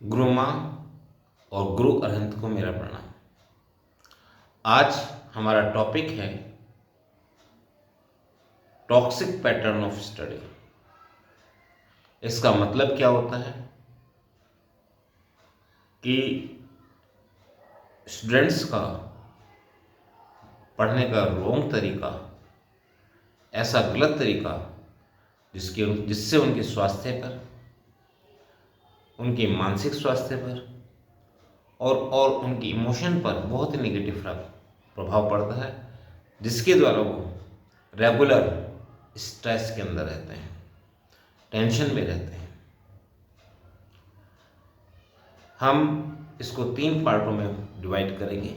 गुरु माँ और गुरु अरहंत को मेरा प्रणाम। आज हमारा टॉपिक है टॉक्सिक पैटर्न ऑफ स्टडी। इसका मतलब क्या होता है कि स्टूडेंट्स का पढ़ने का रॉन्ग तरीका, ऐसा गलत तरीका जिससे उनके स्वास्थ्य पर, उनके मानसिक स्वास्थ्य पर और उनकी इमोशन पर बहुत ही नेगेटिव प्रभाव पड़ता है, जिसके द्वारा वो रेगुलर स्ट्रेस के अंदर रहते हैं, टेंशन में रहते हैं। हम इसको 3 पार्टों में डिवाइड करेंगे।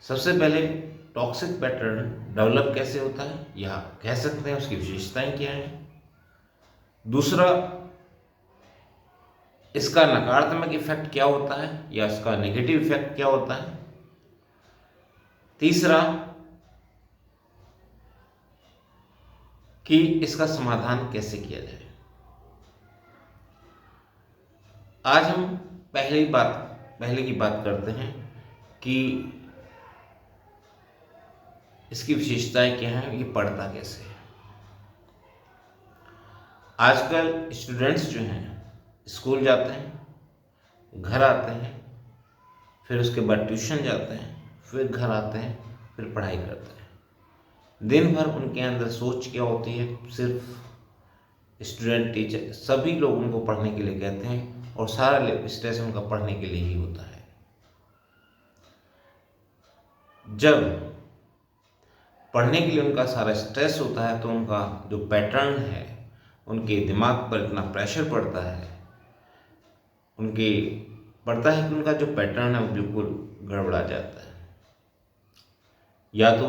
सबसे पहले टॉक्सिक पैटर्न डेवलप कैसे होता है या कह सकते हैं उसकी विशेषताएं क्या हैं। दूसरा, इसका नकारात्मक इफेक्ट क्या होता है या इसका नेगेटिव इफेक्ट क्या होता है। तीसरा, कि इसका समाधान कैसे किया जाए। आज हम पहले की बात करते हैं कि इसकी विशेषताएं क्या हैं, ये पढ़ता कैसे है। आजकल स्टूडेंट्स जो हैं स्कूल जाते हैं, घर आते हैं, फिर उसके बाद ट्यूशन जाते हैं, फिर घर आते हैं, फिर पढ़ाई करते हैं। दिन भर उनके अंदर सोच क्या होती है, सिर्फ स्टूडेंट, टीचर, सभी लोग उनको पढ़ने के लिए कहते हैं और सारा स्ट्रेस उनका पढ़ने के लिए ही होता है। जब पढ़ने के लिए उनका सारा स्ट्रेस होता है तो उनका जो पैटर्न है, उनके दिमाग पर इतना प्रेशर पड़ता है, कि उनका जो पैटर्न है वो बिल्कुल गड़बड़ा जाता है। या तो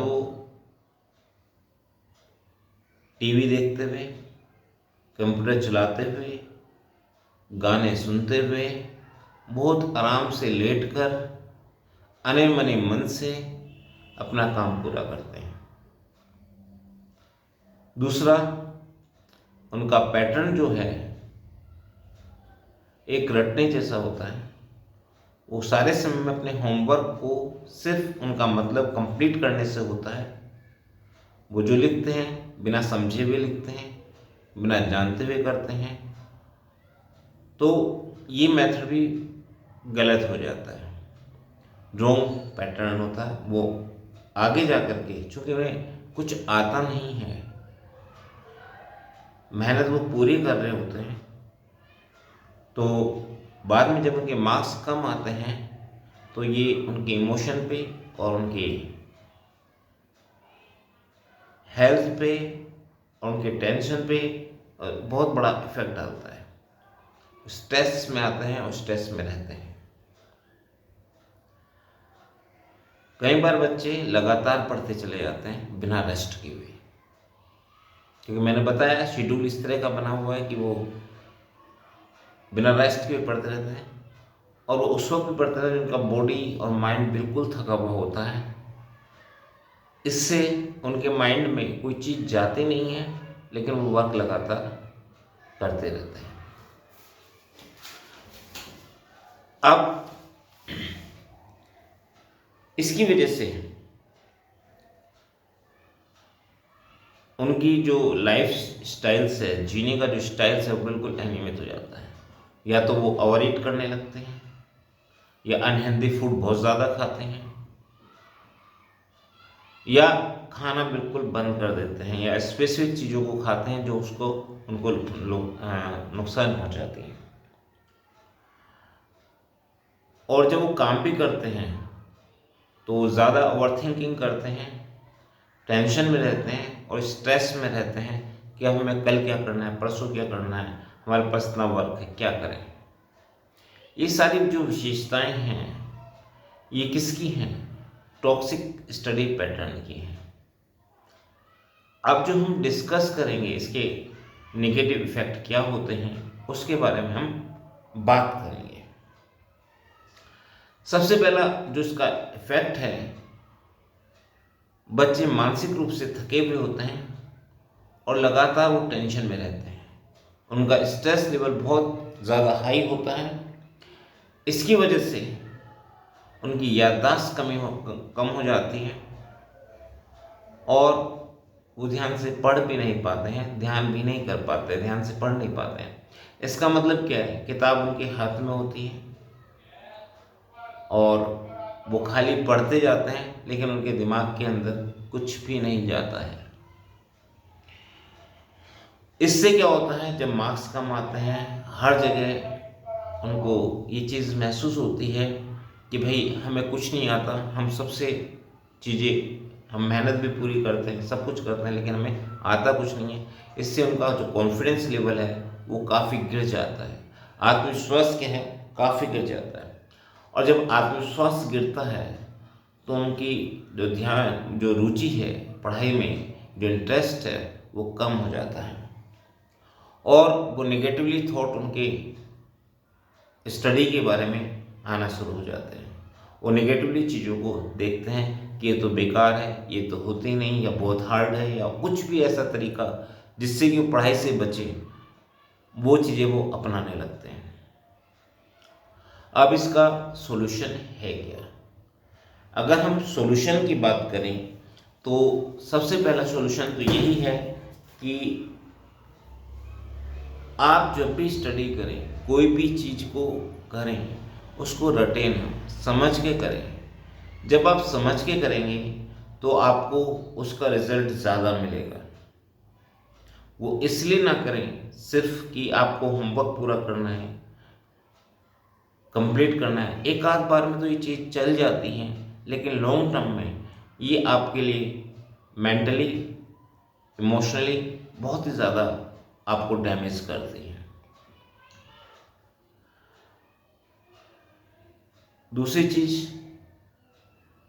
टीवी देखते हुए, कंप्यूटर चलाते हुए, गाने सुनते हुए, बहुत आराम से लेटकर अने-मने मन से अपना काम पूरा करते हैं। दूसरा, उनका पैटर्न जो है एक रटने जैसा होता है। वो सारे समय में अपने होमवर्क को सिर्फ उनका मतलब कंप्लीट करने से होता है। वो जो लिखते हैं बिना समझे हुए लिखते हैं, बिना जानते हुए करते हैं, तो ये मेथड भी गलत हो जाता है, रॉन्ग पैटर्न होता है। वो आगे जा कर के, चूँकि उन्हें कुछ आता नहीं है, मेहनत वो पूरी कर रहे होते हैं, तो बाद में जब उनके मार्क्स कम आते हैं तो ये उनके इमोशन पे और उनके हेल्थ पे और उनके टेंशन पे बहुत बड़ा इफेक्ट डालता है। स्ट्रेस में आते हैं और स्ट्रेस में रहते हैं। कई बार बच्चे लगातार पढ़ते चले जाते हैं बिना रेस्ट किए हुए, क्योंकि मैंने बताया शेड्यूल इस तरह का बना हुआ है कि वो बिना रेस्ट के पढ़ते रहते हैं, और वो उस वक्त भी पढ़ते रहते हैं उनका बॉडी और माइंड बिल्कुल थका हुआ होता है। इससे उनके माइंड में कोई चीज़ जाती नहीं है, लेकिन वो वर्क लगातार करते रहते हैं। अब इसकी वजह से उनकी जो लाइफ स्टाइल्स है, जीने का जो स्टाइल्स है, वो बिल्कुल अनियमित हो जाता है। या तो वो ओवर ईट करने लगते हैं, या अनहेल्दी फूड बहुत ज़्यादा खाते हैं, या खाना बिल्कुल बंद कर देते हैं, या स्पेसिफिक चीज़ों को खाते हैं जो उनको नुकसान पहुंचाती हैं। और जब वो काम भी करते हैं तो ज़्यादा ओवर थिंकिंग करते हैं, टेंशन में रहते हैं और स्ट्रेस में रहते हैं कि अब हमें कल क्या करना है, परसों क्या करना है, हमारे पास इतना वर्क है, क्या करें। ये सारी जो विशेषताएं हैं, ये किसकी हैं? टॉक्सिक स्टडी पैटर्न की हैं। अब जो हम डिस्कस करेंगे इसके नेगेटिव इफेक्ट क्या होते हैं, उसके बारे में हम बात करेंगे। सबसे पहला जो इसका इफेक्ट है, बच्चे मानसिक रूप से थके हुए होते हैं और लगातार वो टेंशन में रहते हैं। उनका स्ट्रेस लेवल बहुत ज़्यादा हाई होता है। इसकी वजह से उनकी याददाश्त कम हो जाती है और वो ध्यान से पढ़ भी नहीं पाते हैं, ध्यान भी नहीं कर पाते, ध्यान से पढ़ नहीं पाते हैं। इसका मतलब क्या है, किताब उनके हाथ में होती है और वो खाली पढ़ते जाते हैं, लेकिन उनके दिमाग के अंदर कुछ भी नहीं जाता है। इससे क्या होता है, जब मार्क्स कम आते हैं, हर जगह उनको ये चीज़ महसूस होती है कि भाई हमें कुछ नहीं आता, हम सबसे हम मेहनत भी पूरी करते हैं, सब कुछ करते हैं, लेकिन हमें आता कुछ नहीं है। इससे उनका जो कॉन्फिडेंस लेवल है वो काफ़ी गिर जाता है, आत्मविश्वास क्या है, काफ़ी गिर जाता है। और जब आत्मविश्वास गिरता है तो उनकी जो रुचि है पढ़ाई में, जो इंटरेस्ट है, वो कम हो जाता है और वो नेगेटिवली थॉट उनके स्टडी के बारे में आना शुरू हो जाते हैं। वो नेगेटिवली चीज़ों को देखते हैं कि ये तो बेकार है, ये तो होते ही नहीं, या बहुत हार्ड है, या कुछ भी ऐसा तरीका जिससे कि वो पढ़ाई से बचे, वो चीज़ें वो अपनाने लगते हैं। अब इसका सॉल्यूशन है क्या? अगर हम सॉल्यूशन की बात करें तो सबसे पहला सॉल्यूशन तो यही है कि आप जब भी स्टडी करें, कोई भी चीज़ को करें, उसको रटें ना, समझ के करें। जब आप समझ के करेंगे तो आपको उसका रिजल्ट ज़्यादा मिलेगा। वो इसलिए ना करें सिर्फ कि आपको होमवर्क पूरा करना है, कंप्लीट करना है। एक आध बार में तो ये चीज़ चल जाती है, लेकिन लॉन्ग टर्म में ये आपके लिए मेंटली, इमोशनली बहुत ही ज़्यादा आपको डैमेज करती है। दूसरी चीज़,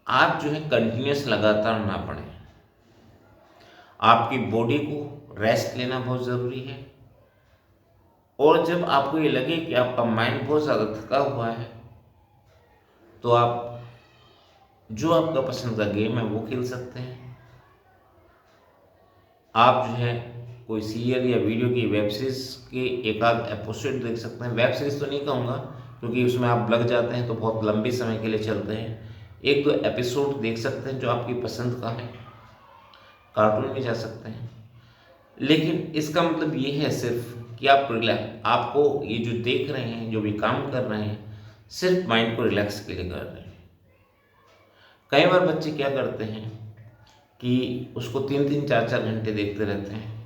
आप जो है कंटिन्यूस लगातार ना पढ़ें। आपकी बॉडी को रेस्ट लेना बहुत ज़रूरी है और जब आपको ये लगे कि आपका माइंड बहुत ज़्यादा थका हुआ है तो आप जो आपका पसंद का गेम है वो खेल सकते हैं। आप जो है कोई सीरियल या वीडियो की वेब सीरीज के एक आध एपिसोड देख सकते हैं। वेब सीरीज तो नहीं कहूँगा क्योंकि उसमें आप लग जाते हैं तो बहुत लंबे समय के लिए चलते हैं। एक दो एपिसोड देख सकते हैं जो आपकी पसंद का है, कार्टून में जा सकते हैं। लेकिन इसका मतलब ये है सिर्फ कि आपको ये जो देख रहे हैं, जो भी काम कर रहे हैं, सिर्फ माइंड को रिलैक्स के लिए कर रहे हैं। कई बार बच्चे क्या करते हैं कि उसको 3-3 4-4 घंटे देखते रहते हैं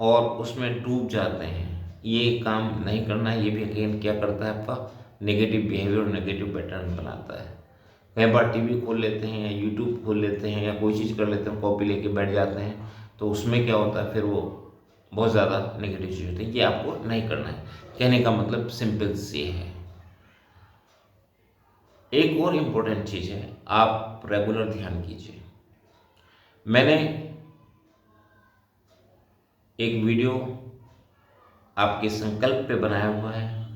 और उसमें डूब जाते हैं। ये काम नहीं करना है। ये भी अगेन क्या करता है, आपका नेगेटिव बिहेवियर और नेगेटिव पैटर्न बनाता है। कई बार टीवी खोल लेते हैं या यूट्यूब खोल लेते हैं या कोई चीज़ कर लेते हैं, कॉपी लेके बैठ जाते हैं, तो उसमें क्या होता है, फिर वो बहुत ज़्यादा नेगेटिव चीज़ होती है। ये आपको नहीं करना है। कहने का मतलब सिंपल से है। एक और इम्पोर्टेंट चीज़ है, आप रेगुलर ध्यान कीजिए। मैंने एक वीडियो आपके संकल्प पे बनाया हुआ है,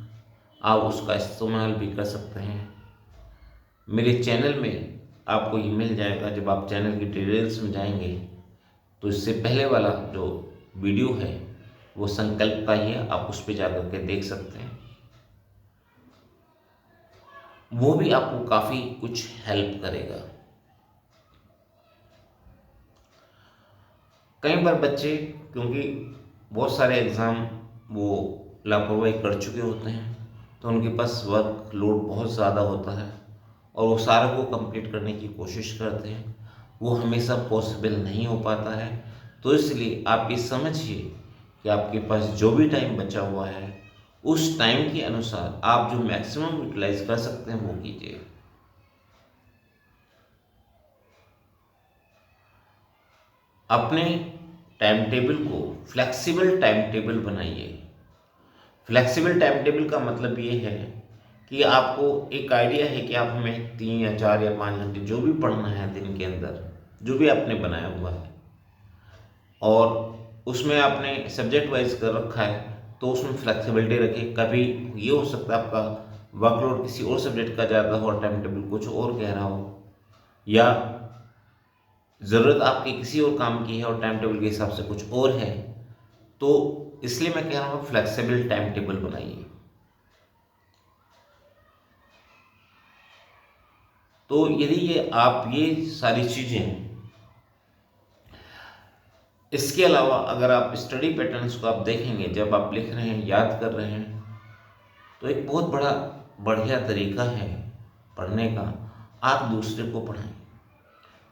आप उसका इस्तेमाल भी कर सकते हैं। मेरे चैनल में आपको ये मिल जाएगा। जब आप चैनल की डिटेल्स में जाएंगे तो इससे पहले वाला जो वीडियो है वो संकल्प का ही है, आप उस पर जाकर के देख सकते हैं। वो भी आपको काफ़ी कुछ हेल्प करेगा। कई बार बच्चे, क्योंकि बहुत सारे एग्ज़ाम वो लापरवाही कर चुके होते हैं, तो उनके पास वर्क लोड बहुत ज़्यादा होता है और वो सारे को कंप्लीट करने की कोशिश करते हैं। वो हमेशा पॉसिबल नहीं हो पाता है। तो इसलिए आप ये समझिए कि आपके पास जो भी टाइम बचा हुआ है, उस टाइम के अनुसार आप जो मैक्सिमम यूटिलाइज कर सकते हैं वो कीजिए। अपने टाइम टेबल को फ्लेक्सिबल टाइम टेबल बनाइए। फ्लेक्सिबल टाइम टेबल का मतलब ये है कि आपको एक आइडिया है कि आप हमें 3 या 4 या 5 घंटे जो भी पढ़ना है दिन के अंदर, जो भी आपने बनाया हुआ है, और उसमें आपने सब्जेक्ट वाइज कर रखा है, तो उसमें फ्लेक्सिबिलिटी रखें। कभी ये हो सकता है आपका वर्कलोड किसी और सब्जेक्ट का ज़्यादा हो और टाइम टेबल कुछ और कह रहा हो, या ज़रूरत आपकी किसी और काम की है और टाइम टेबल के हिसाब से कुछ और है, तो इसलिए मैं कह रहा हूँ फ्लेक्सिबल टाइम टेबल बनाइए। तो यदि ये आप ये सारी चीज़ें, इसके अलावा अगर आप स्टडी पैटर्न्स को आप देखेंगे, जब आप लिख रहे हैं, याद कर रहे हैं, तो एक बहुत बड़ा बढ़िया तरीका है पढ़ने का, आप दूसरे को पढ़ाएं।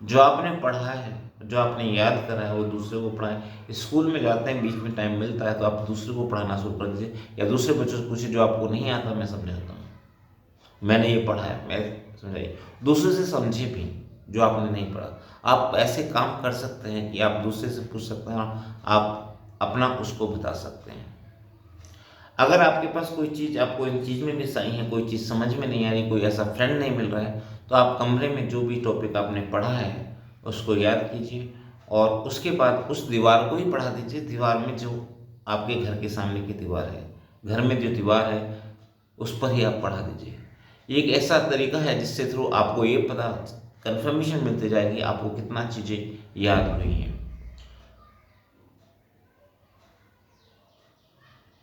जो आपने पढ़ा है, जो आपने याद करा है, वो दूसरे को पढ़ाएं। स्कूल में जाते हैं, बीच में टाइम मिलता है तो आप दूसरे को पढ़ाना शुरू कर दीजिए, या दूसरे बच्चों से पूछिए जो आपको नहीं आता मैं समझाता हूँ, मैंने ये पढ़ा है, मैं समझाइए। दूसरे से समझे भी जो आपने नहीं पढ़ा। आप ऐसे काम कर सकते हैं कि आप दूसरे से पूछ सकते हैं, आप अपना उसको बता सकते हैं। अगर आपके पास कोई चीज़, आपको इन चीज़ में मिस आई है, कोई चीज़ समझ में नहीं आ रही, कोई ऐसा फ्रेंड नहीं मिल रहा है, तो आप कमरे में जो भी टॉपिक आपने पढ़ा है उसको याद कीजिए, और उसके बाद उस दीवार को ही पढ़ा दीजिए। दीवार में जो आपके घर के सामने की दीवार है, घर में जो दीवार है, उस पर ही आप पढ़ा दीजिए। ये एक ऐसा तरीका है जिससे थ्रू आपको ये पता कंफर्मेशन मिलती जाएगी आपको कितना चीज़ें याद हुई हैं।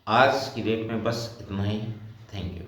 आज की डेट में बस इतना ही। Thank you.